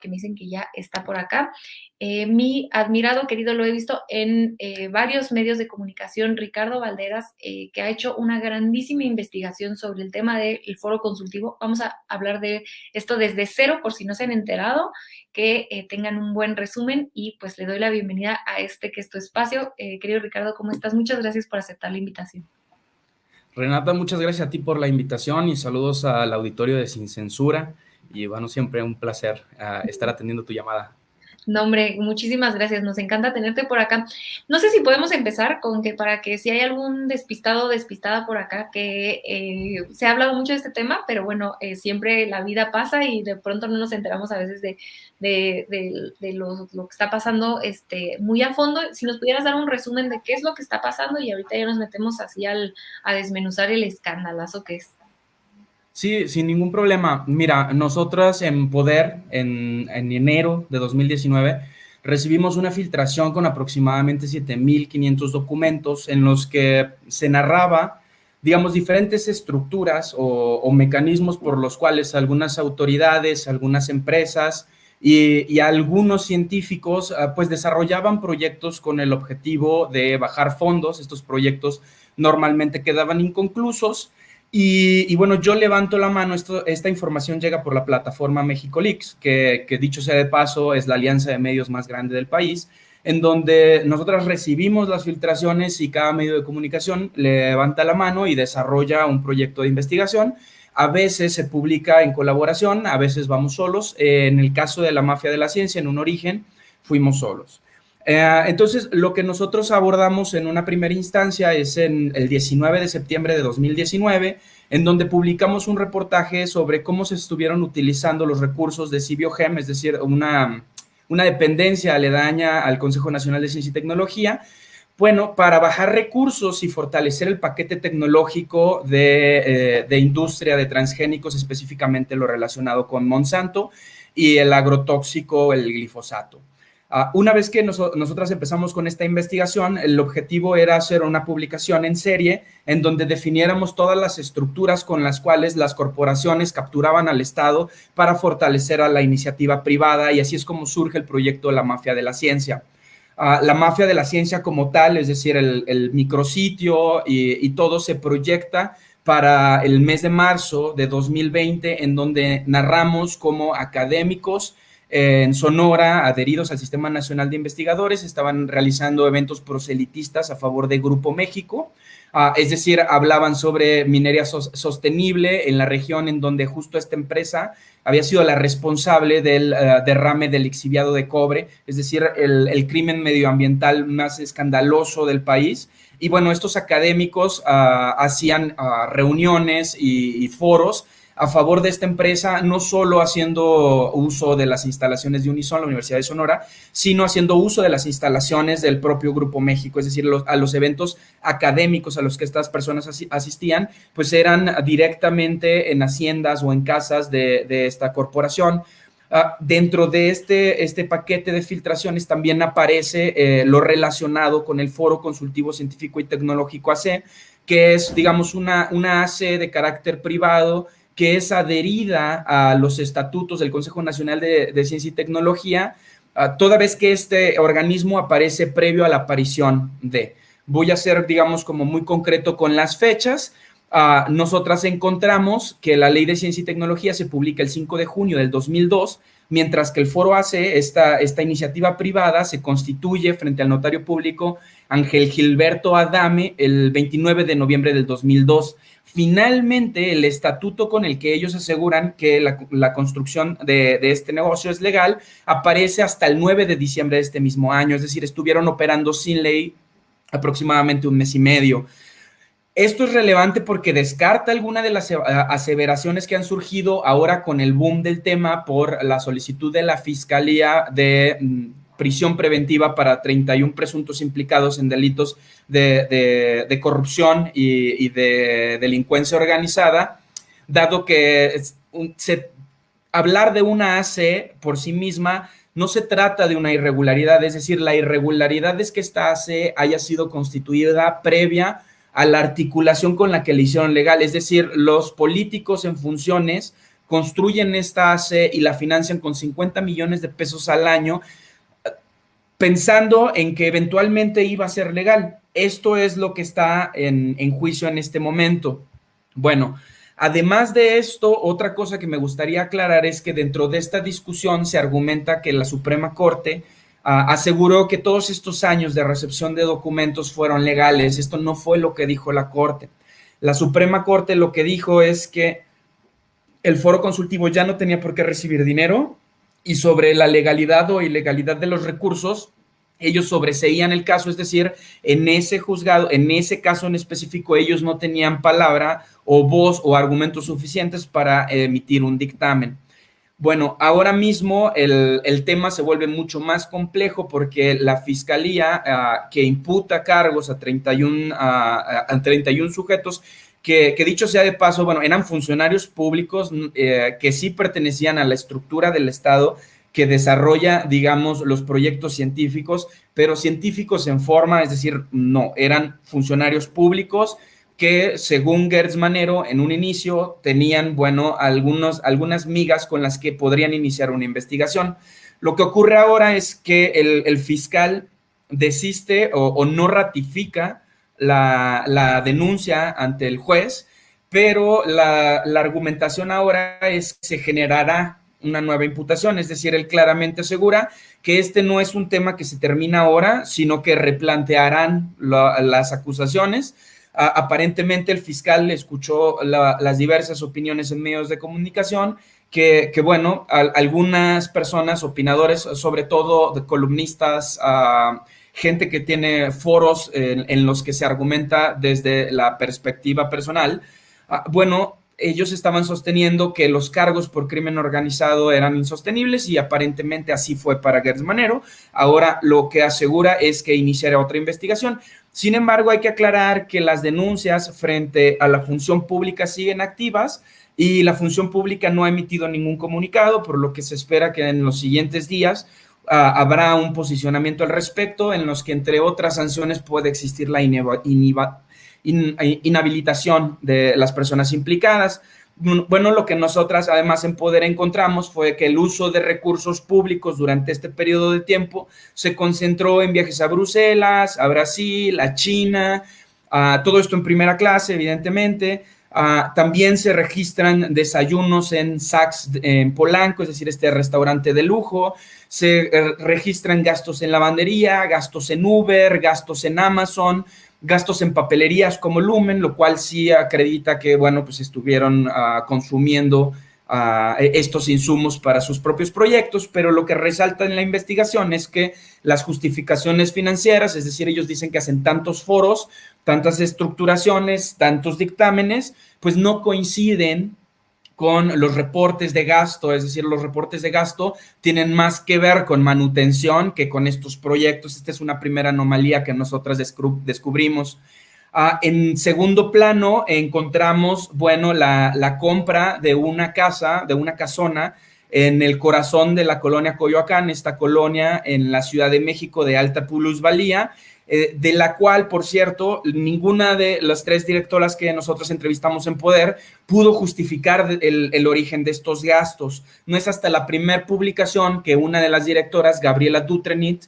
que me dicen que ya está por acá. Mi admirado, querido, lo he visto en varios medios de comunicación, Ricardo Valderas, que ha hecho una grandísima investigación sobre el tema del foro consultivo. Vamos a hablar de esto desde cero, por si no se han enterado, que tengan un buen resumen y pues le doy la bienvenida a este que es tu espacio. Querido Ricardo, ¿cómo estás? Muchas gracias por aceptar la invitación. Renata, muchas gracias a ti por la invitación y saludos al auditorio de Sin Censura. Y bueno, siempre un placer estar atendiendo tu llamada. No, hombre, muchísimas gracias. Nos encanta tenerte por acá. No sé si podemos empezar con que para que si hay algún despistado o despistada por acá, que se ha hablado mucho de este tema, pero bueno, siempre la vida pasa y de pronto no nos enteramos a veces de lo que está pasando muy a fondo. Si nos pudieras dar un resumen de qué es lo que está pasando y ahorita ya nos metemos así a desmenuzar el escandalazo que es. Sí, sin ningún problema. Mira, nosotras en Poder, en enero de 2019, recibimos una filtración con aproximadamente 7,500 documentos en los que se narraba, digamos, diferentes estructuras o mecanismos por los cuales algunas autoridades, algunas empresas y algunos científicos pues desarrollaban proyectos con el objetivo de bajar fondos. Estos proyectos normalmente quedaban inconclusos. Y bueno, yo levanto la mano, esta información llega por la plataforma México Leaks, que dicho sea de paso es la alianza de medios más grande del país, en donde nosotras recibimos las filtraciones y cada medio de comunicación levanta la mano y desarrolla un proyecto de investigación. A veces se publica en colaboración, a veces vamos solos. En el caso de la mafia de la ciencia, en un origen, fuimos solos. Entonces, lo que nosotros abordamos en una primera instancia es en el 19 de septiembre de 2019, en donde publicamos un reportaje sobre cómo se estuvieron utilizando los recursos de Cibiogem, es decir, una dependencia aledaña al Consejo Nacional de Ciencia y Tecnología, bueno, para bajar recursos y fortalecer el paquete tecnológico de industria de transgénicos, específicamente lo relacionado con Monsanto y el agrotóxico, el glifosato. Una vez que nosotras empezamos con esta investigación, el objetivo era hacer una publicación en serie en donde definiéramos todas las estructuras con las cuales las corporaciones capturaban al Estado para fortalecer a la iniciativa privada, y así es como surge el proyecto La Mafia de la Ciencia. La mafia de la ciencia como tal, es decir, el micrositio y todo se proyecta para el mes de marzo de 2020, en donde narramos cómo académicos en Sonora, adheridos al Sistema Nacional de Investigadores, estaban realizando eventos proselitistas a favor de Grupo México, es decir, hablaban sobre minería sostenible en la región en donde justo esta empresa había sido la responsable del derrame del lixiviado de cobre, es decir, el crimen medioambiental más escandaloso del país. Y bueno, estos académicos hacían reuniones y foros a favor de esta empresa, no solo haciendo uso de las instalaciones de Unison, la Universidad de Sonora, sino haciendo uso de las instalaciones del propio Grupo México, es decir, a los eventos académicos a los que estas personas asistían, pues eran directamente en haciendas o en casas de esta corporación. Dentro de este paquete de filtraciones también aparece lo relacionado con el Foro Consultivo Científico y Tecnológico AC, que es, digamos, una AC de carácter privado que es adherida a los estatutos del Consejo Nacional de Ciencia y Tecnología, toda vez que este organismo aparece previo a la aparición de. Voy a ser, digamos, como muy concreto con las fechas. Nosotras encontramos que la Ley de Ciencia y Tecnología se publica el 5 de junio del 2002, mientras que el Foro AC, esta iniciativa privada, se constituye frente al notario público Ángel Gilberto Adame el 29 de noviembre del 2002. Finalmente, el estatuto con el que ellos aseguran que la construcción de este negocio es legal aparece hasta el 9 de diciembre de este mismo año, es decir, estuvieron operando sin ley aproximadamente un mes y medio. Esto es relevante porque descarta alguna de las aseveraciones que han surgido ahora con el boom del tema por la solicitud de la Fiscalía de prisión preventiva para 31 presuntos implicados en delitos de corrupción y de delincuencia organizada, dado que hablar de una AC por sí misma no se trata de una irregularidad, es decir, la irregularidad es que esta AC haya sido constituida previa a la articulación con la que le hicieron legal, es decir, los políticos en funciones construyen esta ACE y la financian con 50 millones de pesos al año, pensando en que eventualmente iba a ser legal. Esto es lo que está en juicio en este momento. Bueno, además de esto, otra cosa que me gustaría aclarar es que dentro de esta discusión se argumenta que la Suprema Corte aseguró que todos estos años de recepción de documentos fueron legales. Esto no fue lo que dijo la Corte. La Suprema Corte lo que dijo es que el foro consultivo ya no tenía por qué recibir dinero, y sobre la legalidad o ilegalidad de los recursos, ellos sobreseían el caso, es decir, en ese juzgado, en ese caso en específico, ellos no tenían palabra o voz o argumentos suficientes para emitir un dictamen. Bueno, ahora mismo el tema se vuelve mucho más complejo porque la Fiscalía, que imputa cargos a 31 sujetos, que dicho sea de paso, bueno, eran funcionarios públicos que sí pertenecían a la estructura del Estado que desarrolla, digamos, los proyectos científicos, pero científicos en forma, es decir, no, eran funcionarios públicos que, según Gertz Manero, en un inicio tenían, bueno, algunas migas con las que podrían iniciar una investigación. Lo que ocurre ahora es que el fiscal desiste o no ratifica la denuncia ante el juez, pero la argumentación ahora es que se generará una nueva imputación, es decir, él claramente asegura que este no es un tema que se termina ahora, sino que replantearán las acusaciones. Aparentemente el fiscal escuchó las diversas opiniones en medios de comunicación que bueno, algunas personas, opinadores, sobre todo de columnistas, gente que tiene foros en los que se argumenta desde la perspectiva personal, bueno, ellos estaban sosteniendo que los cargos por crimen organizado eran insostenibles y aparentemente así fue para Gertz Manero. Ahora lo que asegura es que iniciará otra investigación. Sin embargo, hay que aclarar que las denuncias frente a la función pública siguen activas y la función pública no ha emitido ningún comunicado, por lo que se espera que en los siguientes días habrá un posicionamiento al respecto en los que, entre otras sanciones, puede existir la inhabilitación de las personas implicadas. Bueno, lo que nosotras además en Poder encontramos fue que el uso de recursos públicos durante este periodo de tiempo se concentró en viajes a Bruselas, a Brasil, a China, todo esto en primera clase, evidentemente. También se registran desayunos en Saks en Polanco, es decir, este restaurante de lujo. Se registran gastos en lavandería, gastos en Uber, gastos en Amazon, gastos en papelerías como Lumen, lo cual sí acredita que, bueno, pues estuvieron consumiendo estos insumos para sus propios proyectos, pero lo que resalta en la investigación es que las justificaciones financieras, es decir, ellos dicen que hacen tantos foros, tantas estructuraciones, tantos dictámenes, pues no coinciden con los reportes de gasto, es decir, los reportes de gasto tienen más que ver con manutención que con estos proyectos. Esta es una primera anomalía que nosotras descubrimos. En segundo plano encontramos, bueno, la compra de una casa, de una casona en el corazón de la colonia Coyoacán, esta colonia en la Ciudad de México de alta plusvalía, de la cual, por cierto, ninguna de las tres directoras que nosotros entrevistamos en Poder pudo justificar el origen de estos gastos. No es hasta la primera publicación que una de las directoras, Gabriela Dutrenit,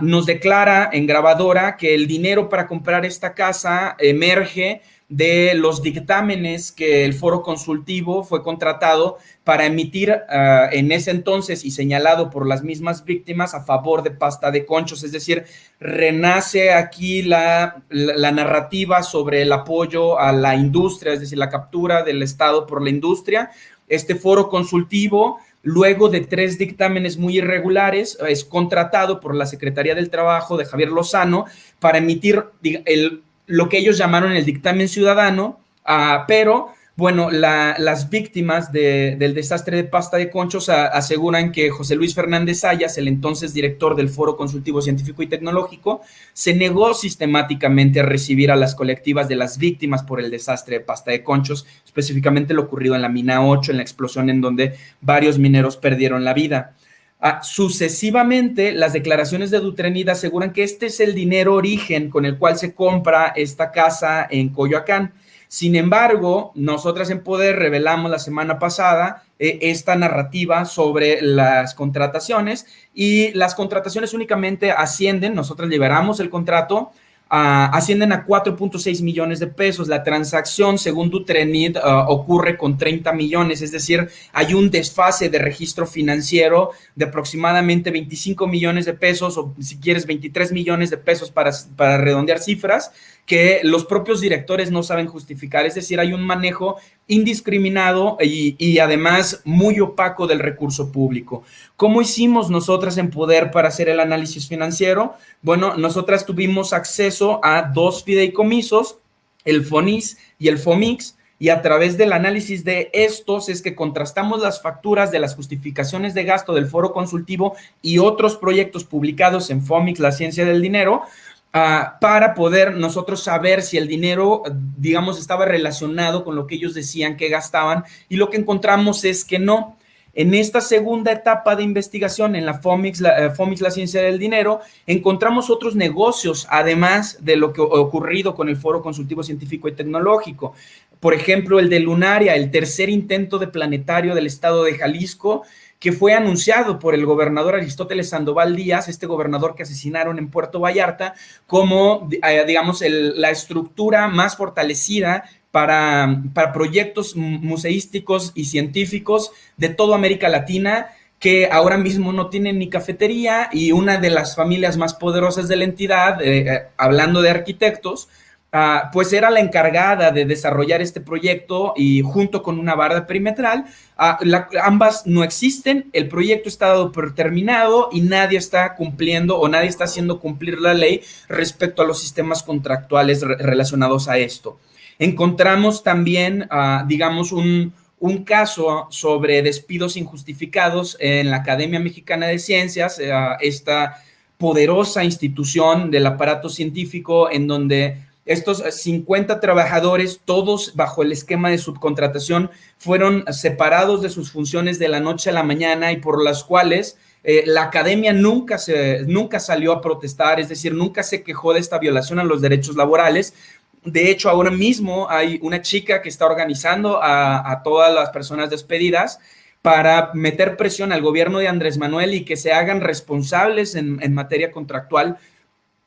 nos declara en grabadora que el dinero para comprar esta casa emerge de los dictámenes que el foro consultivo fue contratado para emitir en ese entonces y señalado por las mismas víctimas a favor de Pasta de Conchos. Es decir, renace aquí la narrativa sobre el apoyo a la industria, es decir, la captura del Estado por la industria. Este foro consultivo, luego de 3 dictámenes muy irregulares, es contratado por la Secretaría del Trabajo de Javier Lozano para emitir lo que ellos llamaron el dictamen ciudadano, pero bueno, las víctimas del desastre de Pasta de Conchos aseguran que José Luis Fernández Sayas, el entonces director del Foro Consultivo Científico y Tecnológico, se negó sistemáticamente a recibir a las colectivas de las víctimas por el desastre de Pasta de Conchos, específicamente lo ocurrido en la mina 8, en la explosión en donde varios mineros perdieron la vida. Sucesivamente, las declaraciones de Dutrenit aseguran que este es el dinero origen con el cual se compra esta casa en Coyoacán. Sin embargo, nosotras en Poder revelamos la semana pasada esta narrativa sobre las contrataciones, y las contrataciones únicamente ascienden, nosotros liberamos el contrato, ascienden a 4.6 millones de pesos. La transacción, según Dutrenit, ocurre con 30 millones, es decir, hay un desfase de registro financiero de aproximadamente 25 millones de pesos, o si quieres 23 millones de pesos para redondear cifras, que los propios directores no saben justificar. Es decir, hay un manejo indiscriminado y además muy opaco del recurso público. ¿Cómo hicimos nosotras en Poder para hacer el análisis financiero? Bueno, nosotras tuvimos acceso a 2 fideicomisos, el FONIS y el FOMIX, y a través del análisis de estos es que contrastamos las facturas de las justificaciones de gasto del Foro Consultivo y otros proyectos publicados en FOMIX, La Ciencia del Dinero, para poder nosotros saber si el dinero, digamos, estaba relacionado con lo que ellos decían que gastaban, y lo que encontramos es que no. En esta segunda etapa de investigación, en la FOMIX, La Ciencia del Dinero, encontramos otros negocios, además de lo que ha ocurrido con el Foro Consultivo Científico y Tecnológico. Por ejemplo, el de Lunaria, el tercer intento de planetario del estado de Jalisco, que fue anunciado por el gobernador Aristóteles Sandoval Díaz, este gobernador que asesinaron en Puerto Vallarta, como, digamos, la estructura más fortalecida para proyectos museísticos y científicos de toda América Latina, que ahora mismo no tienen ni cafetería, y una de las familias más poderosas de la entidad, hablando de arquitectos, pues era la encargada de desarrollar este proyecto, y junto con una barda perimetral, ambas no existen, el proyecto está dado por terminado y nadie está cumpliendo o nadie está haciendo cumplir la ley respecto a los sistemas contractuales relacionados a esto. Encontramos también, digamos, un caso sobre despidos injustificados en la Academia Mexicana de Ciencias, esta poderosa institución del aparato científico, en donde estos 50 trabajadores, todos bajo el esquema de subcontratación, fueron separados de sus funciones de la noche a la mañana, y por las cuales la academia nunca salió a protestar, es decir, nunca se quejó de esta violación a los derechos laborales. De hecho, ahora mismo hay una chica que está organizando a todas las personas despedidas para meter presión al gobierno de Andrés Manuel y que se hagan responsables en materia contractual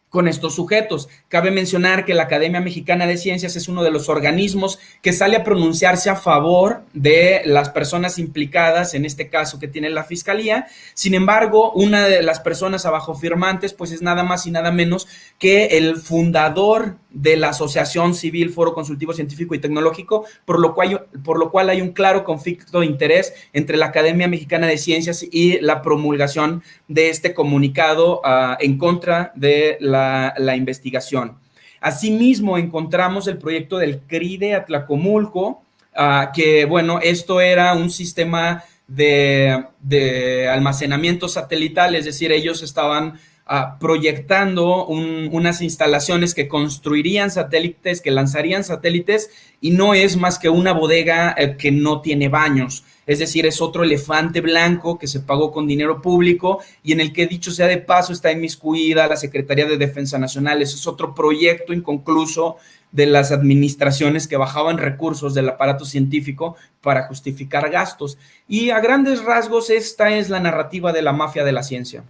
con estos sujetos. Cabe mencionar que la Academia Mexicana de Ciencias es uno de los organismos que sale a pronunciarse a favor de las personas implicadas, en este caso que tiene la Fiscalía. Sin embargo, una de las personas abajo firmantes, pues es nada más y nada menos que el fundador de la Asociación Civil Foro Consultivo Científico y Tecnológico, por lo cual hay un claro conflicto de interés entre la Academia Mexicana de Ciencias y la promulgación de este comunicado en contra de la investigación. Asimismo, encontramos el proyecto del CRIDE Atlacomulco, que, bueno, esto era un sistema de almacenamiento satelital, es decir, ellos estaban proyectando unas instalaciones que construirían satélites, que lanzarían satélites, y no es más que una bodega que no tiene baños. Es decir, es otro elefante blanco que se pagó con dinero público y en el que, dicho sea de paso, está inmiscuida la Secretaría de Defensa Nacional. Ese es otro proyecto inconcluso de las administraciones que bajaban recursos del aparato científico para justificar gastos. Y a grandes rasgos, esta es la narrativa de la mafia de la ciencia.